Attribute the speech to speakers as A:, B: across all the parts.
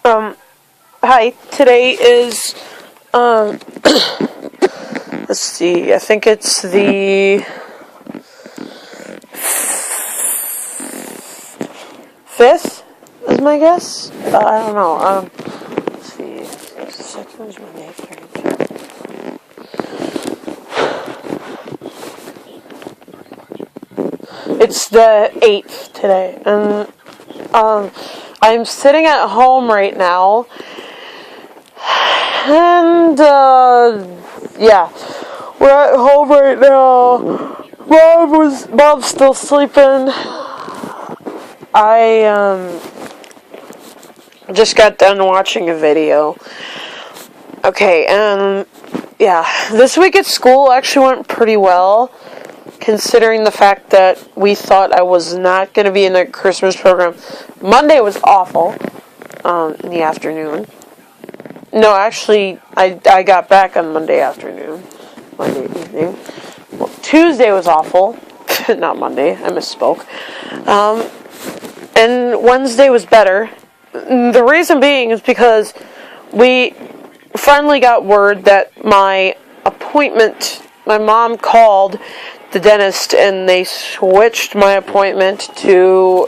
A: Um, Hi, today is, let's see, I think it's the 5th, is my guess? I don't know, let's see, just a second, where's my name? It's the 8th today, and, I'm sitting at home right now, and, yeah, we're at home right now. Mom's still sleeping. I, just got done watching a video. Okay, and, yeah, this week at school actually went pretty well, considering the fact that we thought I was not going to be in the Christmas program. Monday was awful, in the afternoon. No, actually, I got back on Monday afternoon. Monday evening. Well, Tuesday was awful. Not Monday, I misspoke. And Wednesday was better. The reason being is because we finally got word that my mom called the dentist and they switched my appointment to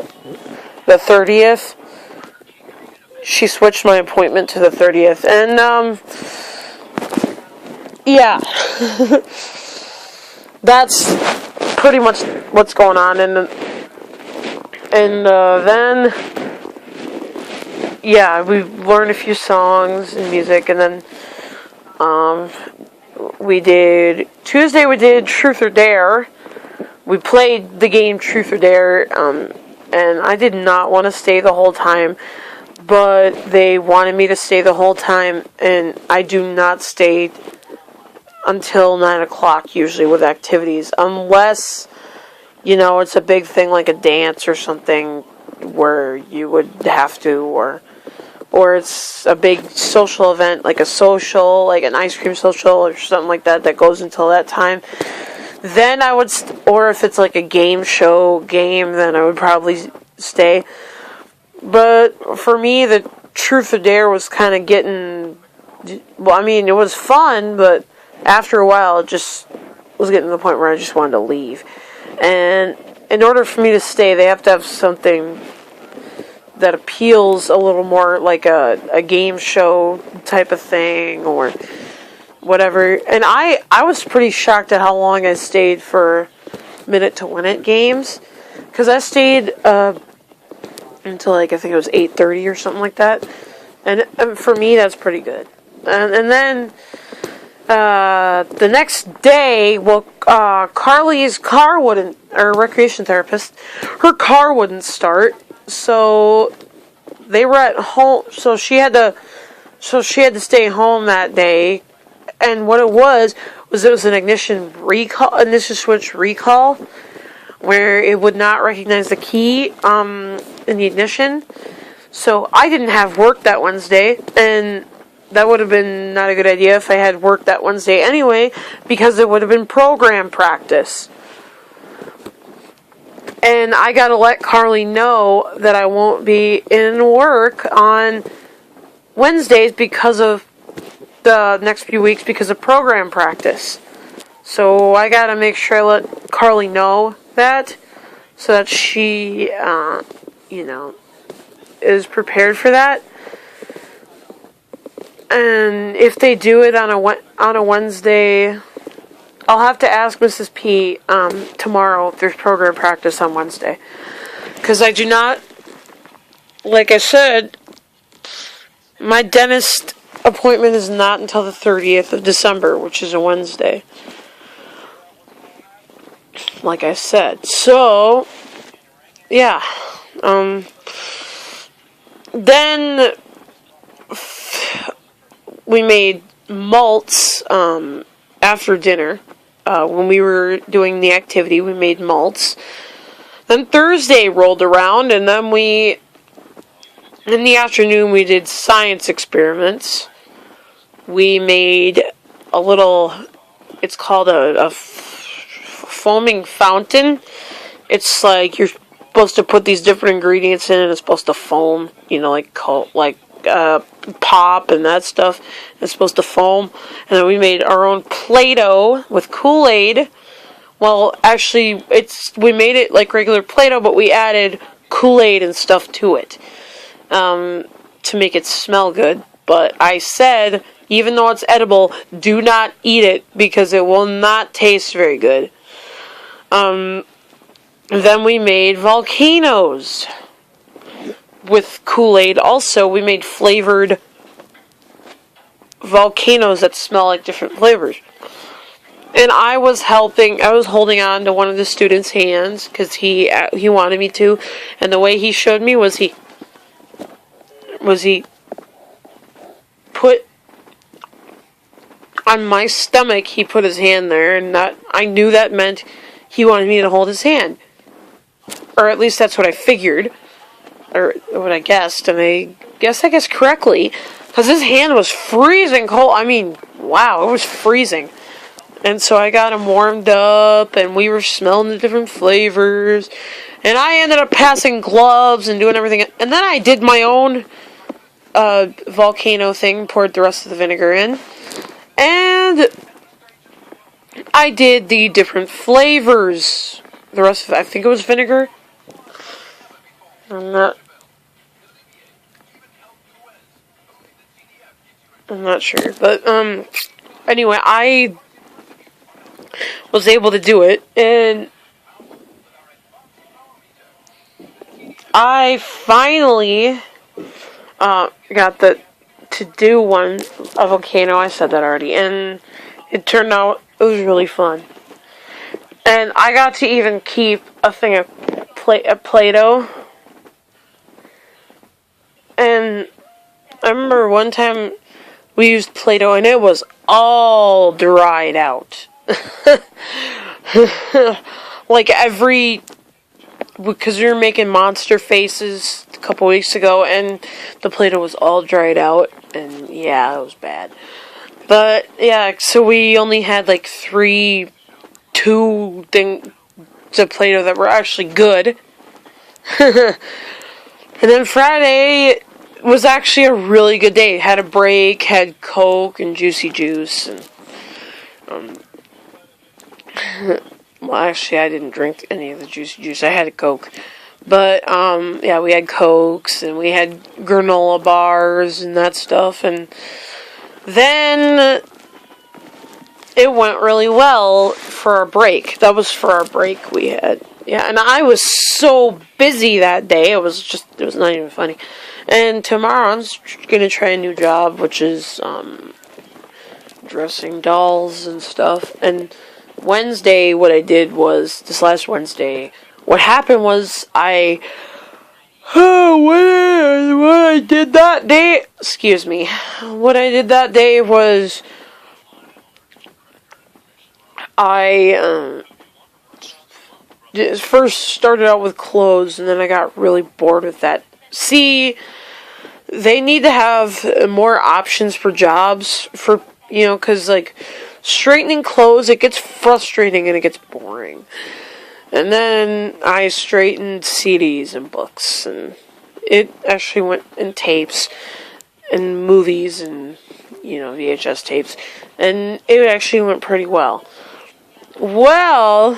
A: the 30th. She switched my appointment to the 30th, and, yeah. That's pretty much what's going on, and then, yeah, we learned a few songs and music, and then, Tuesday we did Truth or Dare. We played the game Truth or Dare, and I did not want to stay the whole time, but they wanted me to stay the whole time, and I do not stay until 9 o'clock usually with activities, unless, it's a big thing like a dance or something where you would have to, or it's a big social event like like an ice cream social or something like that goes until that time. Then I would, or if it's like a game, then I would probably stay. But for me, the Truth or Dare was kind of getting, well, I mean, it was fun, but after a while, it just was getting to the point where I just wanted to leave. And in order for me to stay, they have to have something that appeals a little more like a game show type of thing or whatever. And I was pretty shocked at how long I stayed for Minute to Win It games. Because I stayed until I think it was 8:30 or something like that. And for me, that's pretty good. And then the next day, Carly's car wouldn't, our recreation therapist, her car wouldn't start. So they were at home. So she had to stay home that day. And what it was an ignition switch recall, where it would not recognize the key in the ignition. So I didn't have work that Wednesday, and that would have been not a good idea if I had work that Wednesday anyway, because it would have been program practice. And I gotta let Carly know that I won't be in work on Wednesdays because of the next few weeks because of program practice. So I gotta make sure I let Carly know that, so that she, is prepared for that. And if they do it on a Wednesday, I'll have to ask Mrs. P tomorrow if there's program practice on Wednesday. Because I do not, like I said, my dentist appointment is not until the 30th of December, which is a Wednesday. Like I said. So, yeah. Then we made malts after dinner. When we were doing the activity, we made malts. Then Thursday rolled around, and then in the afternoon, we did science experiments. We made a little, it's called a foaming fountain. It's like you're supposed to put these different ingredients in, and it's supposed to foam, like pop and that stuff. It's supposed to foam. And then we made our own Play-Doh with Kool-Aid. Well, actually, we made it like regular Play-Doh, but we added Kool-Aid and stuff to it to make it smell good. But I said, even though it's edible, do not eat it because it will not taste very good. Then we made volcanoes with Kool-Aid. Also, we made flavored volcanoes that smell like different flavors. And I was holding on to one of the students' hands because he wanted me to. And the way he showed me was he put on my stomach, he put his hand there, and I knew that meant he wanted me to hold his hand. Or at least that's what I figured. Or what I guessed, and I guessed correctly. Because his hand was freezing cold. I mean, wow, it was freezing. And so I got him warmed up, and we were smelling the different flavors. And I ended up passing gloves and doing everything. And then I did my own volcano thing, poured the rest of the vinegar in. And I did the different flavors. The rest of it, I think it was vinegar. I'm not sure. But, anyway, I was able to do it, and I finally got to do a volcano. I said that already, and it turned out it was really fun. And I got to even keep a thing of Play-Doh. And I remember one time we used Play-Doh and it was all dried out. Like because we were making monster faces a couple weeks ago and the Play-Doh was all dried out, and yeah, it was bad. But yeah, so we only had like two things of Play-Doh that were actually good. And then Friday was actually a really good day. Had a break, had Coke and Juicy Juice, and well, actually, I didn't drink any of the Juicy Juice. I had a Coke. But, yeah, we had Cokes, and we had granola bars, and that stuff, and then it went really well for our break. That was for our break we had. Yeah, and I was so busy that day, it was not even funny. And tomorrow, I'm gonna try a new job, which is, dressing dolls and stuff, and Wednesday, what I did was, this last Wednesday, what happened was what I did that day, what I did that day was, I, first started out with clothes, and then I got really bored with that. See, they need to have more options for jobs, because, like, straightening clothes, it gets frustrating and it gets boring. And then I straightened CDs and books, and it actually went in tapes and movies and, VHS tapes, and it actually went pretty well. Well,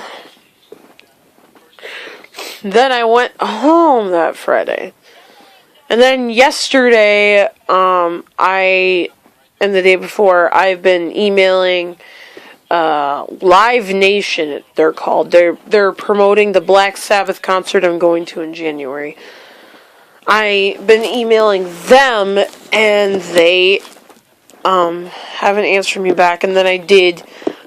A: then I went home that Friday. And then yesterday, and the day before, I've been emailing Live Nation, they're called. They're promoting the Black Sabbath concert I'm going to in January. I've been emailing them, and they haven't answered me back. And then I did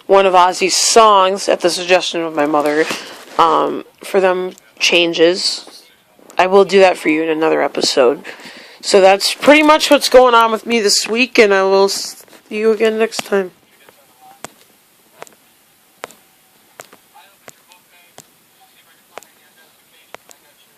A: one of Ozzy's songs at the suggestion of my mother for them changes. I will do that for you in another episode. So that's pretty much what's going on with me this week, and I will see you again next time.